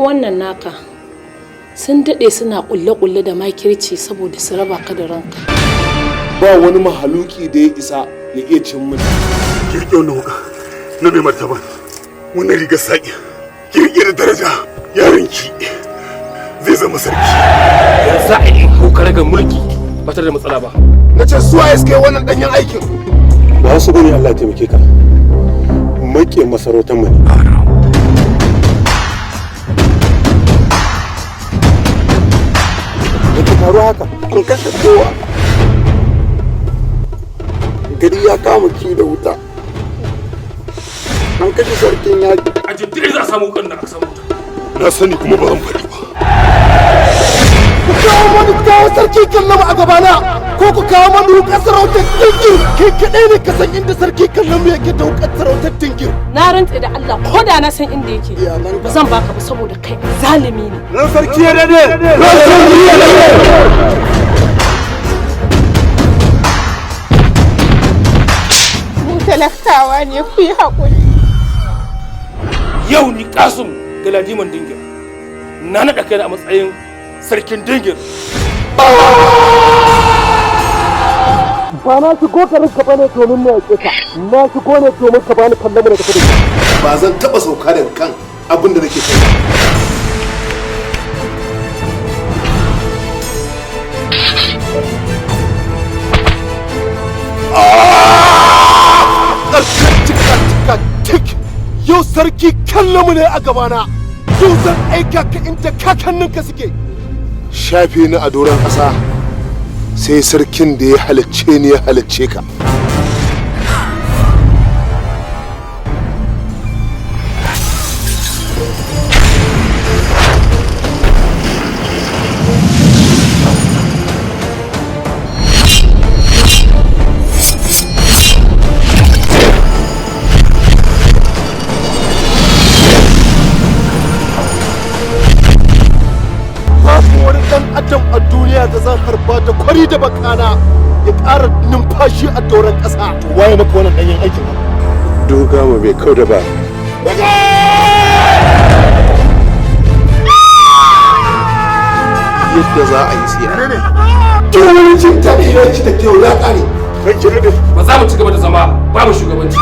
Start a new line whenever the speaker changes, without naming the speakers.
wannan naka sun daɗe suna ƙulle-ƙulle da makirci saboda su raba ka da ranka.
Ba wani mahaluki da ya isa ya iya cin mun.
Kirki wannan wuka na mai martaba. Wannan rigar saƙi. Kirki da daraja yaranki zai zama sarki.
Yanzu a yi kokar ga mulki ba tare da matsala ba.
Na ce su waye suka yi wannan danyen aikin.
Ba su bane Allah ya taimake ka. Maƙe masarautar mu ne.
Faru haka an kashe kowa, gari ya kama ki da wuta, an kashe sarkin yaƙi.
A jiddire za a samu kan da aka samu.
Na sani kuma ba zan faɗi ba.
Ku kawo mani kawo sarki kallon a gabana ko ku kawo mani hukar sarautar dingir. Kai kaɗai ne ka san inda sarki kallon mu yake da hukar sarautar dingir.
Na rantse da Allah ko da na san inda yake ba zan baka ba saboda kai zalimi ne.
Ran sarki ya dade.
Ran sarki ya dade.
Talakawa ne ku yi haƙuri.
Yau ni Kasum Galadiman Dingir na naɗa kai a matsayin sarkin Dingir.
Ba na shigo garin ka bane domin na yake ka, na shigo ne domin ka bani kallon mu da tafi da. Ba zan taɓa sauka daga kan abin da nake kai. Yau sarki kallon mu ne a gabana. Yau zan aika ka inda kakanninka suke. Shafe ni a doron ƙasa sai sarkin da ya halicce ni ya halicce ka. A duniya da zan harba da kwari da bakana ya ƙara numfashi a doron ƙasa. Waye maka wannan ɗanyen aikin haka?
Doga ma bai kau da ba.
Yadda za a yi siya. Duk wani cin taɓi da kyau ya ƙare.
Ba za mu ci gaba da zama babu shugabanci.